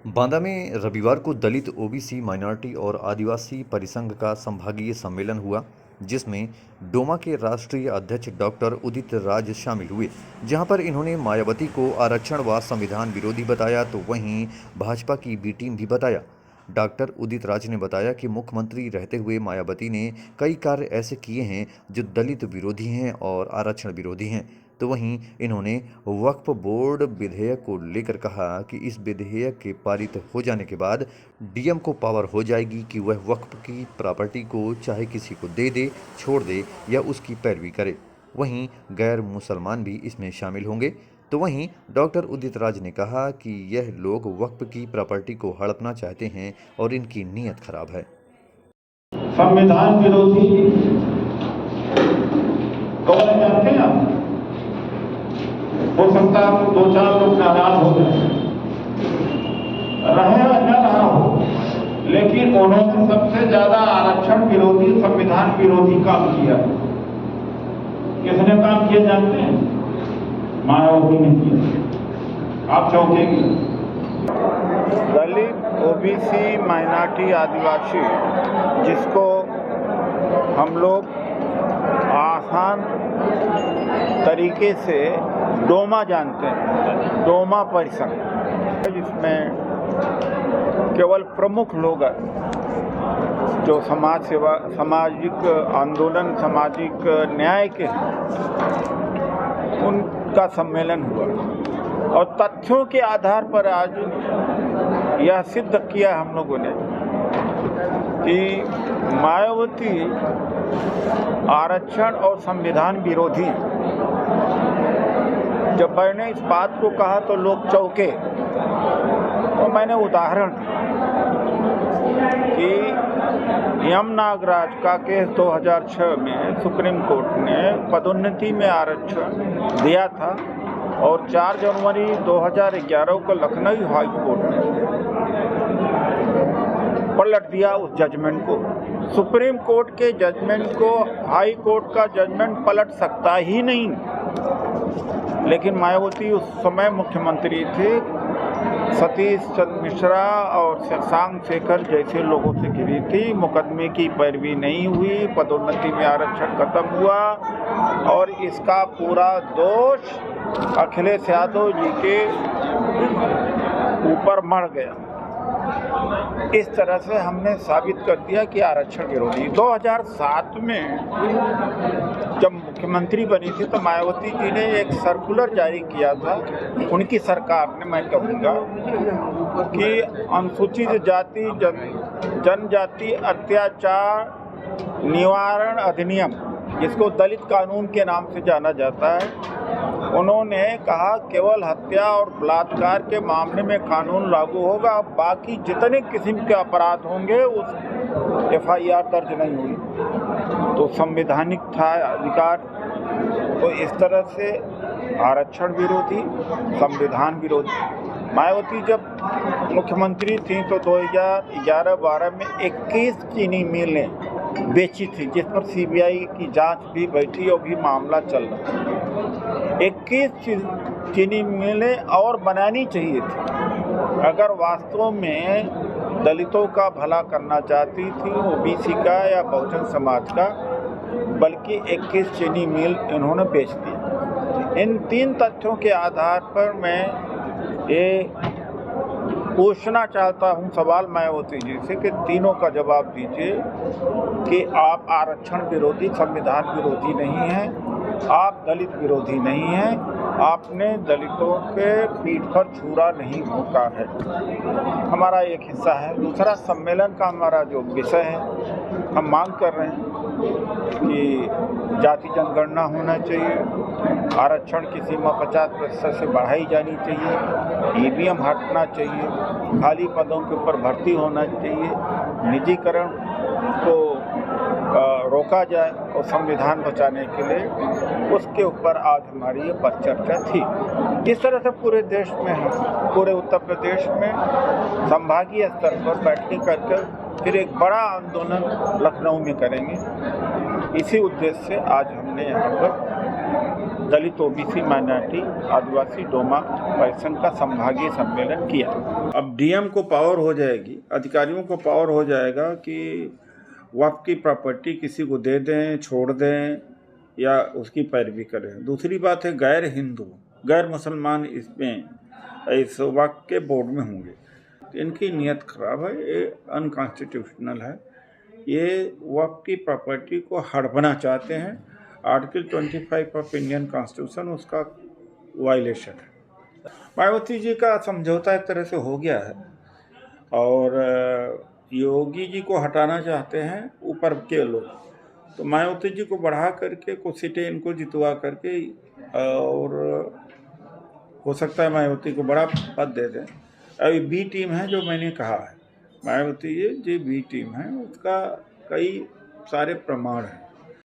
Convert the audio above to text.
बांदा में रविवार को दलित ओबीसी माइनॉरिटी और आदिवासी परिसंघ का संभागीय सम्मेलन हुआ, जिसमें डोमा के राष्ट्रीय अध्यक्ष डॉक्टर उदित राज शामिल हुए। जहां पर इन्होंने मायावती को आरक्षण व संविधान विरोधी बताया, तो वहीं भाजपा की बी टीम भी बताया। डॉक्टर उदित राज ने बताया कि मुख्यमंत्री रहते हुए मायावती ने कई कार्य ऐसे किए हैं जो दलित विरोधी हैं और आरक्षण विरोधी हैं। तो वहीं इन्होंने वक्फ बोर्ड विधेयक को लेकर कहा कि इस विधेयक के पारित हो जाने के बाद डीएम को पावर हो जाएगी कि वह वक्फ की प्रॉपर्टी को चाहे किसी को दे दे, छोड़ दे या उसकी पैरवी करे। वहीं गैर मुसलमान भी इसमें शामिल होंगे। तो वहीं डॉक्टर उदित राज ने कहा कि यह लोग वक्फ की प्रॉपर्टी को हड़पना चाहते हैं और इनकी नीयत खराब है। संविधान विरोधी कौन जानते हैं आप? हो सकता है दो चार लोग नाराज हो गए, रहे या न रहा हो, लेकिन उन्होंने सबसे ज्यादा आरक्षण विरोधी, संविधान विरोधी काम किया। किसने काम किया जानते हैं? मायावती ने किया। आप चौंकेंगे। दलित, ओबीसी, माइनॉरिटी, आदिवासी, जिसको हम लोग आसान तरीके से डोमा जानते हैं, डोमा परिसंघ, जिसमें केवल प्रमुख लोग जो समाज सेवा, सामाजिक आंदोलन, सामाजिक न्याय के उनका सम्मेलन हुआ और तथ्यों के आधार पर आज यह सिद्ध किया हम लोगों ने कि मायावती आरक्षण और संविधान विरोधी। जब मैंने इस बात को कहा तो लोग चौंके, तो मैंने उदाहरण कि एम नागराज का केस 2006 में सुप्रीम कोर्ट ने पदोन्नति में आरक्षण दिया था और 4 जनवरी 2011 को लखनऊ हाई कोर्ट ने पलट दिया उस जजमेंट को। सुप्रीम कोर्ट के जजमेंट को हाई कोर्ट का जजमेंट पलट सकता ही नहीं, लेकिन मायावती उस समय मुख्यमंत्री थे। सतीश चंद्र मिश्रा और शशांक शेखर जैसे लोगों से घिरी थी, मुकदमे की पैरवी नहीं हुई, पदोन्नति में आरक्षण खत्म हुआ और इसका पूरा दोष अखिलेश यादव जी के ऊपर मढ़ गया। इस तरह से हमने साबित कर दिया कि आरक्षण विरोधी। 2007 में जब मुख्यमंत्री बनी थी तो मायावती जी ने एक सर्कुलर जारी किया था, उनकी सरकार ने, मैं कहूँगा कि अनुसूचित जाति जनजाति अत्याचार निवारण अधिनियम, जिसको दलित कानून के नाम से जाना जाता है, उन्होंने कहा केवल हत्या और बलात्कार के मामले में कानून लागू होगा, बाकी जितने किस्म के अपराध होंगे उस एफआईआर दर्ज नहीं हुई। तो संवैधानिक था अधिकार। तो इस तरह से आरक्षण विरोधी, संविधान विरोधी। मायावती जब मुख्यमंत्री थी तो 2011-12 में 21 चीनी मिलें बेची थी, जिस पर सीबीआई की जांच भी बैठी और भी मामला चल रहा। 21 चीनी मिलें और बनानी चाहिए थी अगर वास्तव में दलितों का भला करना चाहती थी, ओबीसी का या बहुजन समाज का, बल्कि 21 चीनी मिल इन्होंने बेच दी। इन 3 तथ्यों के आधार पर मैं ये पूछना चाहता हूं सवाल मायावती जी से कि तीनों का जवाब दीजिए कि आप आरक्षण विरोधी, संविधान विरोधी नहीं हैं, आप दलित विरोधी नहीं हैं, आपने दलितों के पीठ पर छुरा नहीं भोंका है। हमारा एक हिस्सा है। दूसरा, सम्मेलन का हमारा जो विषय है, हम मांग कर रहे हैं कि जाति जनगणना होना चाहिए, आरक्षण की सीमा 50% से बढ़ाई जानी चाहिए, ईवीएम हटना चाहिए, खाली पदों के ऊपर भर्ती होना चाहिए, निजीकरण को रोका जाए और संविधान बचाने के लिए, उसके ऊपर आज हमारी ये परिचर्चा थी। इस तरह से पूरे देश में, हम पूरे उत्तर प्रदेश में संभागीय स्तर पर बैठकें करके फिर एक बड़ा आंदोलन लखनऊ में करेंगे। इसी उद्देश्य से आज हमने यहाँ पर दलित ओबीसी माइनॉरिटी आदिवासी डोमा परिसंघ का संभागीय सम्मेलन किया। अब डीएम को पावर हो जाएगी, अधिकारियों को पावर हो जाएगा कि वक्फ की प्रॉपर्टी किसी को दे दें, छोड़ दें या उसकी पैरवी करें। दूसरी बात है गैर हिंदू, गैर मुसलमान इसमें इस वक्फ के बोर्ड में होंगे। इनकी नीयत खराब है, ये अनकॉन्स्टिट्यूशनल है। ये वक्फ की प्रॉपर्टी को हड़पना चाहते हैं। आर्टिकल 25 ऑफ इंडियन कॉन्स्टिट्यूशन उसका वायलेशन है। मायावती जी का समझौता एक तरह से हो गया है और योगी जी को हटाना चाहते हैं ऊपर के लोग, तो मायावती जी को बढ़ा करके कुछ सीटें इनको जितवा करके और हो सकता है मायावती को बड़ा पद दे दें। अभी बी टीम है जो मैंने कहा है, मायावती जी बी टीम है, उसका कई सारे प्रमाण हैं।